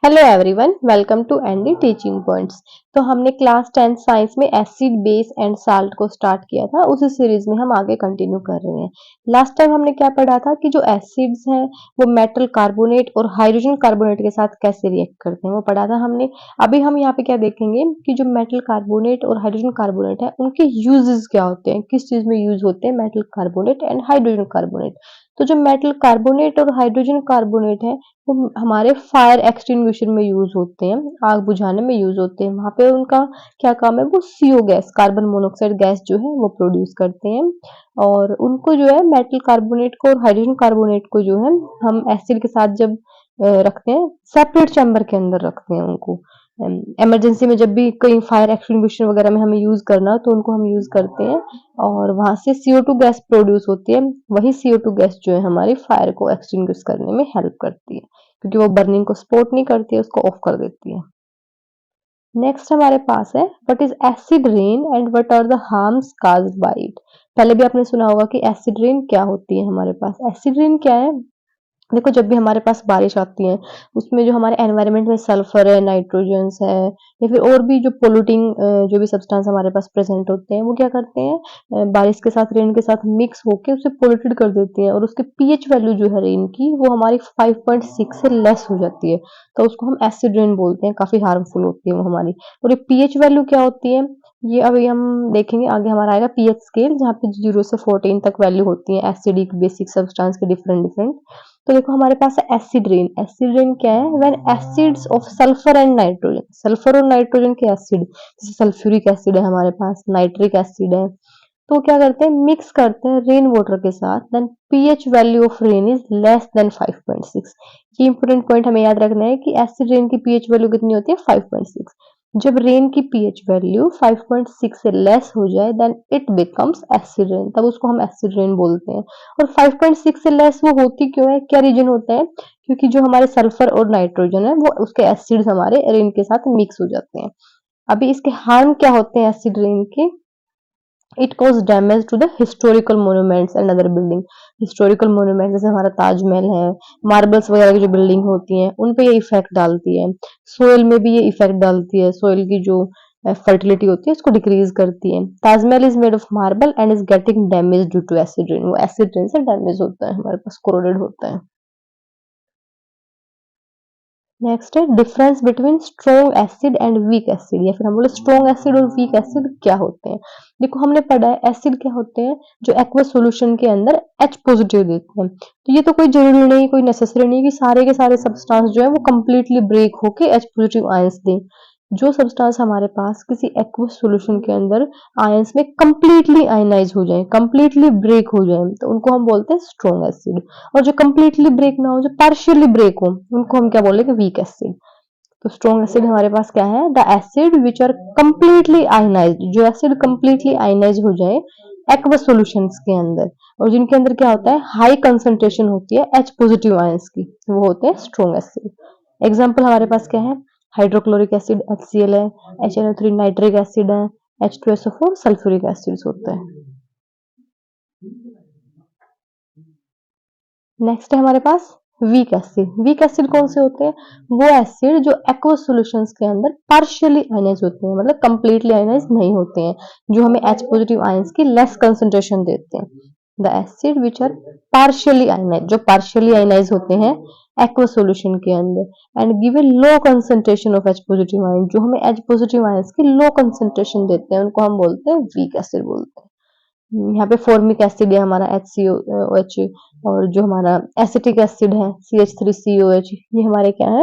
Hello everyone, welcome to ND teaching points. तो हमने class 10 science में एसिड बेस एंड साल्ट को start किया था। उसी सीरीज में हम आगे कंटिन्यू कर रहे हैं। लास्ट टाइम हमने क्या पढ़ा था कि जो एसिड्स हैं वो मेटल कार्बोनेट और हाइड्रोजन कार्बोनेट के साथ कैसे रिएक्ट करते हैं वो पढ़ा था हमने। अभी हम यहाँ पे क्या देखेंगे कि जो मेटल कार्बोनेट और हाइड्रोजन कार्बोनेट है उनके यूजेस क्या होते हैं, किस चीज में यूज होते हैं metal carbonate and hydrogen carbonate. तो जो मेटल कार्बोनेट और हाइड्रोजन कार्बोनेट है वो हमारे फायर एक्सटिंग्विशर में यूज होते हैं, आग बुझाने में यूज होते हैं। वहां पे उनका क्या काम है, वो CO gas, carbon monoxide gas जो है वो प्रोड्यूस करते हैं। और उनको जो है मेटल कार्बोनेट को और हाइड्रोजन कार्बोनेट को जो है हम एसिड के साथ जब रखते हैं, सेपरेट चैम्बर के अंदर रखते हैं उनको। इमरजेंसी में जब भी कहीं फायर एक्सटिंग्विशर वगैरह में हमें यूज करना हो तो उनको हम यूज करते हैं और वहां से CO2 गैस प्रोड्यूस होती है। वही CO2 गैस जो है हमारी फायर को एक्सटिंग्विश करने में हेल्प करती है, क्योंकि वो बर्निंग को सपोर्ट नहीं करती है, उसको ऑफ कर देती है। नेक्स्ट हमारे पास है what is acid rain and what are the harms caused by it. पहले भी आपने सुना होगा कि एसिड रेन क्या होती है। हमारे पास एसिड रेन क्या है, देखो जब भी हमारे पास बारिश आती है उसमें जो हमारे एनवायरनमेंट में सल्फर है, नाइट्रोजन्स है या फिर और भी जो पोल्यूटिंग जो भी सब्सटेंस हमारे पास प्रेजेंट होते हैं वो क्या करते हैं, बारिश के साथ, रेन के साथ मिक्स होके उसे पोल्यूटेड कर देती हैं और उसकी पीएच वैल्यू जो है रेन की वो हमारी 5.6 से लेस हो जाती है। तो उसको हम एसिड रेन बोलते हैं, काफी हार्मफुल होती है वो हमारी। और ये पीएच वैल्यू क्या होती है ये अभी हम देखेंगे, आगे हमारा आएगा पीएच स्केल जहाँ पे 0 से 14 तक वैल्यू होती है एसिडिक बेसिक सब्सटेंस के डिफरेंट डिफरेंट। तो देखो हमारे पास है एसिड रेन। एसिड रेन क्या है, when acids of sulphur and nitrogen, sulphur और नाइट्रोजन के एसिड, जैसे सल्फ्यूरिक एसिड है हमारे पास, नाइट्रिक एसिड है, तो क्या करते हैं, मिक्स करते हैं रेन वाटर के साथ, then pH value of rain is less than 5.6। ये इंपॉर्टेंट पॉइंट हमें याद रखना है कि एसिड रेन की पीएच वैल्यू कितनी होती है, 5.6। जब रेन की पीएच वैल्यू 5.6 से लेस हो जाए then it becomes acid rain, तब उसको हम एसिड रेन बोलते हैं। और 5.6 से लेस वो होती क्यों है, क्या रीजन होता है, क्योंकि जो हमारे सल्फर और नाइट्रोजन है वो उसके एसिड्स हमारे रेन के साथ मिक्स हो जाते हैं। अभी इसके हार्म क्या होते हैं एसिड रेन के, it cause damage to the historical monuments and other building. Historical monument जैसे हमारा ताजमहल है, मार्बल्स वगैरह की जो बिल्डिंग होती हैं उन पे ये इफेक्ट डालती है। सोयल में भी ये इफेक्ट डालती है, सोयल की जो फर्टिलिटी होती है उसको डिक्रीज करती है। Taj Mahal is made of marble and is getting damage due to acid rain, वो एसिड रेन से डैमेज होता है, हमारे पास कोरोडेड होता है। नेक्स्ट है difference between strong acid and weak acid, या फिर हम बोले स्ट्रॉन्ग एसिड और वीक एसिड क्या होते हैं। देखो हमने पढ़ा है एसिड क्या होते हैं, जो एक्वस सॉल्यूशन के अंदर H पॉजिटिव देते हैं। तो ये तो कोई जरूरी नहीं, कोई नेसेसरी नहीं कि सारे के सारे सब्सटेंस जो है वो कंप्लीटली ब्रेक होके H पॉजिटिव आयंस दें। जो सब्सटेंस हमारे पास किसी एक्वस सॉल्यूशन के अंदर आयंस में कंप्लीटली आयनाइज हो जाए, कंप्लीटली ब्रेक हो जाए, तो उनको हम बोलते हैं स्ट्रॉन्ग एसिड। और जो कंप्लीटली ब्रेक ना हो, जो पार्शियली ब्रेक हो, उनको हम क्या बोलेंगे, वीक एसिड। तो स्ट्रॉन्ग एसिड हमारे पास क्या है, the acid which are completely ionised, जो एसिड कंप्लीटली आयनाइज हो जाए एक्वस सॉल्यूशंस के अंदर, और जिनके अंदर क्या होता है, हाई कंसंट्रेशन होती है H पॉजिटिव आयंस की, वो होते हैं स्ट्रॉन्ग एसिड। एग्जांपल हमारे पास क्या है, हाइड्रोक्लोरिक एसिड HCl है, HNO3 नाइट्रिक एसिड है, H2SO4 सल्फ्यूरिक एसिड होता है। नेक्स्ट है हमारे पास वीक एसिड। वीक एसिड कौन से होते हैं, वो एसिड जो एक्वस सॉल्यूशंस के अंदर पार्शियली आयनाइज होते हैं, मतलब कंप्लीटली आयनाइज नहीं होते हैं, जो हमें H पॉजिटिव आयंस की लेस कंसंट्रेशन देते हैं। The acid which are partially ionise, जो पार्शियली आयनाइज होते हैं एक्वस सॉल्यूशन के अंदर and give a low concentration of H positive ion, जो हमें H पॉजिटिव आयंस की लो कंसंट्रेशन देते हैं, उनको हम बोलते हैं वीक एसिड बोलते हैं। यहाँ पे फॉर्मिक एसिड है हमारा HCOH, और जो हमारा एसिटिक एसिड है CH3COH, ये हमारे क्या है,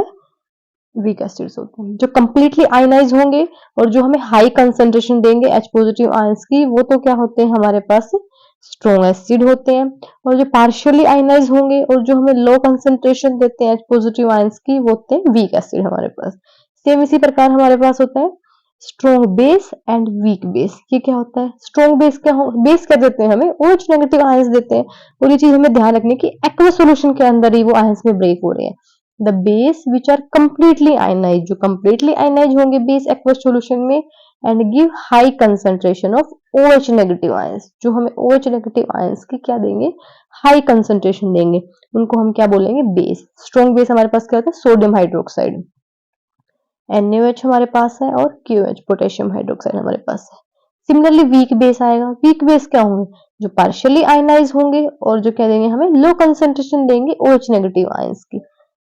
वीक एसिड्स होते हैं। जो कंप्लीटली आयनाइज होंगे और जो हमें हाई कंसंट्रेशन देंगे H पॉजिटिव आयंस की, वो तो क्या होते हैं हमारे पास, स्ट्रॉन्ग एसिड होते हैं। और जो पार्शियली आयनाइज होंगे और जो हमें लो कंसंट्रेशन देते हैं H पॉजिटिव आयंस की, वो होते हैं वीक एसिड हमारे पास। सेम इसी प्रकार हमारे पास होता है strong base and weak base. ये क्या होता है, स्ट्रॉन्ग बेस क्या हो, बेस क्या देते हैं हमें, OH नेगेटिव आयंस देते हैं। और ये चीज हमें ध्यान रखनी है कि एक्वस सॉल्यूशन के अंदर ही वो आयंस में ब्रेक हो रहे हैं। The base which are completely ionise, जो कंप्लीटली आयनाइज होंगे बेस एक्वस सॉल्यूशन में, and give high concentration of OH negative ions, जो हमें OH नेगेटिव आयंस की क्या देंगे, हाई कंसंट्रेशन देंगे, उनको हम क्या बोलेंगे, बेस। स्ट्रॉन्ग बेस हमारे पास क्या होता है, सोडियम हाइड्रोक्साइड। NaOH हमारे पास है और KOH पोटेशियम हाइड्रोक्साइड हमारे पास है। सिमिलरली वीक बेस आएगा। वीक बेस क्या होंगे? जो पार्शियली आयनाइज होंगे और जो क्या देंगे हमें लो कंसेंट्रेशन देंगे OH नेगेटिव आयंस की।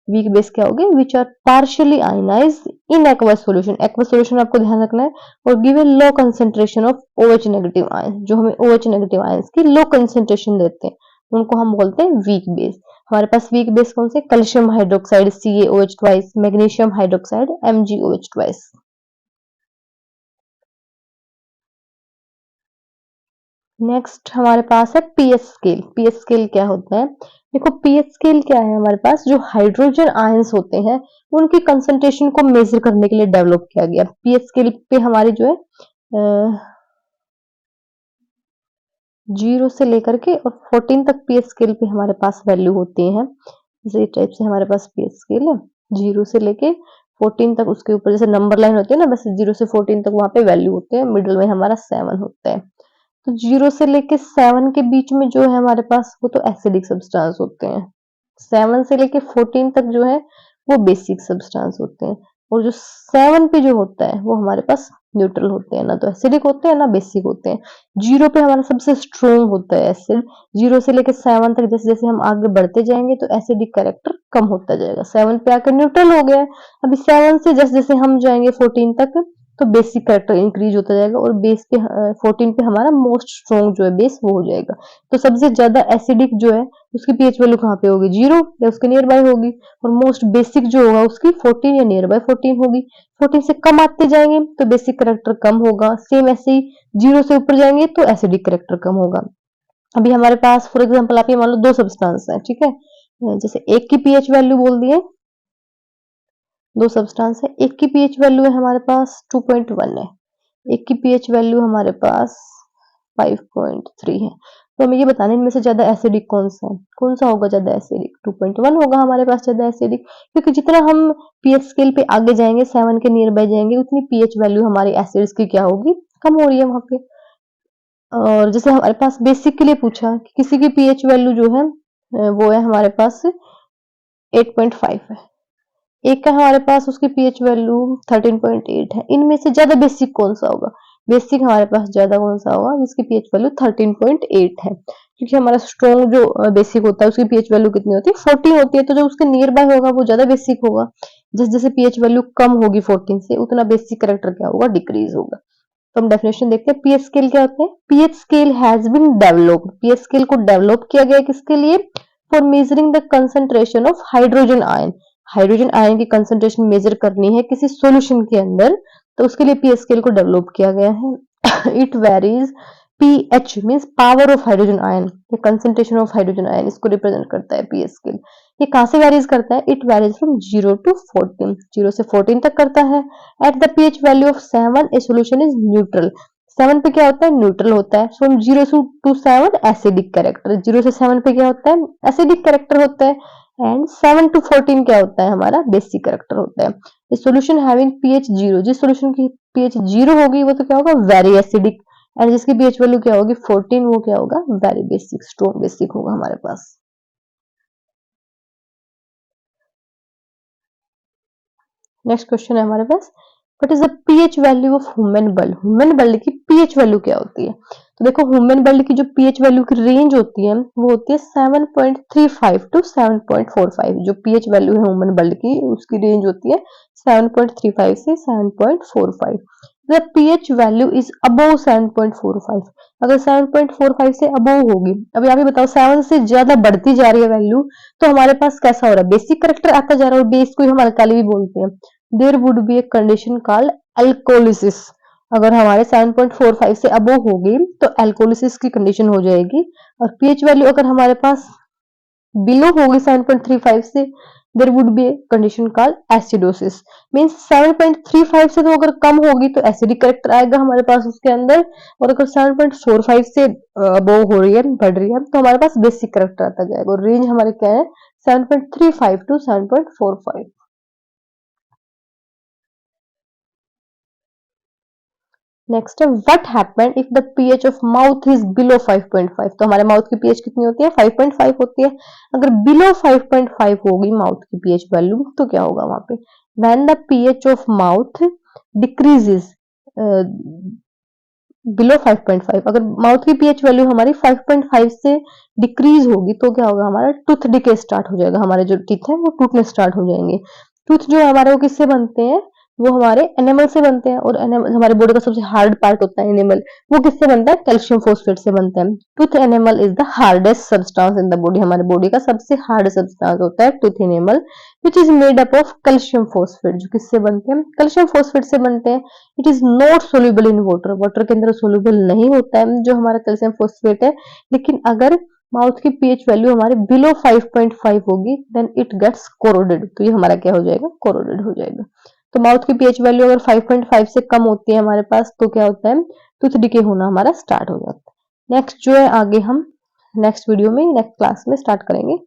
वीक बेस क्या होंगे? Which are partially ionised in aqueous solution. Aqueous solution आपको ध्यान रखना है और give a low concentration of OH negative ions. जो हमें OH नेगेटिव आयंस की लो कंसेंट्रेशन देते हैं उनको हम बोलते हैं वीक बेस। हमारे पास वीक बेस कौन से? Calcium hydroxide CaOH twice, magnesium hydroxide MgOH twice. Next हमारे पास है पीएच स्केल। पीएच स्केल क्या होता है? देखो पीएच स्केल क्या है हमारे पास, जो हाइड्रोजन आयंस होते हैं उनकी कंसंट्रेशन को मेजर करने के लिए डेवलप किया गया। पीएच स्केल पे हमारी जो है 0 से लेकर के और 14 तक पीएच स्केल पे हमारे पास वैल्यू होती है। जैसे इस टाइप से हमारे पास पीएच स्केल है 0 से लेके 14 तक, उसके ऊपर जैसे नंबर लाइन होती है ना, बस 0 से 14 तक वहां पे वैल्यू होते हैं। मिडिल में हमारा 7 होता है। तो 0 से लेके 7 के बीच में जो है हमारे पास वो तो एसिडिक सब्सटेंस होते हैं। 7 से लेके 14 तक जो है वो बेसिक सब्सटेंस होते हैं। और जो 7 पे जो होता है वो हमारे पास न्यूट्रल होते हैं, ना तो एसिडिक होते हैं ना बेसिक होते हैं। 0 पे हमारा सबसे स्ट्रोंग होता है एसिड। 0 से लेके 7 तक जैसे जैसे हम आगे बढ़ते जाएंगे तो एसिडिक कैरेक्टर कम होता जाएगा। 7 पे आकर न्यूट्रल हो गया है। अभी 7 से जैसे जैसे हम जाएंगे 14 तक तो बेसिक कैरेक्टर इंक्रीज होता जाएगा और बेस पे 14 पे हमारा मोस्ट स्ट्रॉन्ग जो है बेस वो हो जाएगा। तो सबसे ज्यादा एसिडिक जो है उसकी पीएच वैल्यू कहाँ पे होगी? 0 या उसके नियर बाय होगी। और मोस्ट बेसिक जो होगा उसकी 14 या नियर बाय 14 होगी। 14 से कम आते जाएंगे तो बेसिक कैरेक्टर कम होगा। सेम ऐसे ही 0 से ऊपर जाएंगे तो एसिडिक कैरेक्टर कम होगा। अभी हमारे पास फॉर एग्जाम्पल आप ये मान लो 2 सब्सटेंस है, ठीक है। जैसे एक की पीएच वैल्यू बोल दिए, 2 सब्सटेंस है, एक की पीएच वैल्यू है हमारे पास 2.1 है, एक की पीएच वैल्यू हमारे पास 5.3 है। तो हमें ये बताना है इनमें से ज्यादा एसिडिक कौन सा है, कौन सा होगा ज्यादा एसिडिक? 2.1 होगा हमारे पास ज्यादा एसिडिक, क्योंकि जितना हम पीएच स्केल पे आगे जाएंगे 7 के नियर बाय जाएंगे उतनी पीएच वैल्यू हमारी एसिड्स की क्या होगी? कम हो रही है वहां पे। और जैसे हमारे पास बेसिक के लिए पूछा कि किसी की पीएच वैल्यू जो है वो है हमारे पास 8.5 है, एक का हमारे पास उसकी पीएच वैल्यू 13.8 है। इनमें से ज्यादा बेसिक कौन सा होगा? बेसिक हमारे पास ज्यादा कौन सा होगा जिसकी पीएच वैल्यू 13.8 है, क्योंकि हमारा स्ट्रॉन्ग जो बेसिक होता है उसकी पीएच वैल्यू कितनी होती है? 14 होती है। तो जो उसके नियर बाय होगा वो ज्यादा बेसिक होगा। जैसे जैसे पीएच वैल्यू कम होगी 14 से उतना बेसिक कैरेक्टर क्या होगा? डिक्रीज होगा। तो हम डेफिनेशन देखते हैं पीएच स्केल क्या होते हैं। PH scale has been developed, pH scale को डेवलप किया गया किसके लिए? For measuring the concentration of hydrogen ion. Hydrogen ion की कंसंट्रेशन मेजर करनी है किसी सॉल्यूशन के अंदर, तो उसके लिए पीएच स्केल को डेवलप किया गया है। It varies, pH means power of hydrogen ion, concentration of hydrogen ion इसको रिप्रेजेंट करता है पीएच स्केल। ये कहां से वेरीज करता है? इट वेरीज फ्रॉम 0 टू 14, 0 से 14 तक करता है। At the pH value of 7 A solution is neutral. 7 पे क्या होता है? न्यूट्रल होता है। फ्रॉम 0 टू 7 एसिडिक कैरेक्टर, 0 से 7 पे क्या होता है? एसिडिक कैरेक्टर होता है। एंड 7 टू 14 क्या होता है? हमारा बेसिक कैरेक्टर होता है। इस सॉल्यूशन हैविंग पीएच 0, जिस सॉल्यूशन की पीएच 0 होगी वो तो क्या होगा? Very acidic. एंड जिसकी पीएच वैल्यू क्या होगी? 14, वो क्या होगा? वेरी बेसिक, स्ट्रॉन्ग बेसिक होगा हमारे पास। नेक्स्ट क्वेश्चन है हमारे पास, what is the pH value of human blood? Human blood की पीएच वैल्यू क्या होती है? तो देखो ह्यूमन ब्लड की जो पीएच वैल्यू की रेंज होती है वो होती है 7.35 टू 7.45। जो पीएच वैल्यू है ह्यूमन ब्लड की उसकी रेंज होती है 7.35 से 7.45। The pH value is above 7.45, अगर 7.45 से अबव होगी, अभी आप ही बताओ 7 से ज्यादा बढ़ती जा रही है वैल्यू तो हमारे पास कैसा हो रहा है? बेसिक करेक्टर आता जा रहा है, और बेस को हम अल्काली भी बोलते हैं। There would be a condition called alkalosis. अगर हमारे 7.45 से अबव होगी तो अल्कोलिसिस की कंडीशन हो जाएगी। और पीएच वैल्यू अगर हमारे पास बिलो होगी 7.35 से, there would be a condition called acidosis. Means 7.35 से तो अगर कम होगी तो एसिडिक कैरेक्टर आएगा हमारे पास उसके अंदर, और अगर 7.45 से अबव हो रही है, बढ़ रही है, तो हमारे पास बेसिक कैरेक्टर आता जाएगा। और रेंज हमारे क्या है? 7.35 टू 7.45। नेक्स्ट है what happened if the pH of mouth is below 5.5। तो हमारे माउथ की पीएच कितनी होती है? 5.5 होती है। अगर बिलो 5.5 होगी माउथ की पीएच वैल्यू तो क्या होगा वहां पे? When the pH of mouth decreases below 5.5, अगर माउथ की पीएच वैल्यू हमारी 5.5 से डिक्रीज होगी तो क्या होगा, हमारा टूथ डिके स्टार्ट हो जाएगा, हमारे जो टीथ है वो टूटने स्टार्ट हो जाएंगे। टूथ जो हमारे वो किससे बनते हैं, वो हमारे एनिमल से बनते हैं, और हमारे बॉडी का सबसे हार्ड पार्ट होता है एनिमल, वो किससे बनता है, कैल्शियम फोस्फेट से बनता है। Tooth animal is the hardest substance in the body, हमारे बॉडी का सबसे हार्ड सब्सटेंस होता है tooth animal, which is made up of calcium phosphate, जो किससे बनते हैं, कैल्शियम फोस्फेट से बनते हैं। It is not soluble in water, water के अंदर सोल्यूबल नहीं होता है जो हमारा कैल्शियम फोस्फेट है। लेकिन अगर माउथ की पीएच वैल्यू हमारे बिलो 5.5 होगी देन इट गेट्स कोरोडेड, तो ये हमारा क्या हो जाएगा, कोरोडेड हो जाएगा। तो माउथ की पीएच वैल्यू अगर 5.5 से कम होती है हमारे पास तो क्या होता है, टूथ डिके होना हमारा स्टार्ट हो जाता है। नेक्स्ट जो है आगे हम नेक्स्ट वीडियो में नेक्स्ट क्लास में स्टार्ट करेंगे।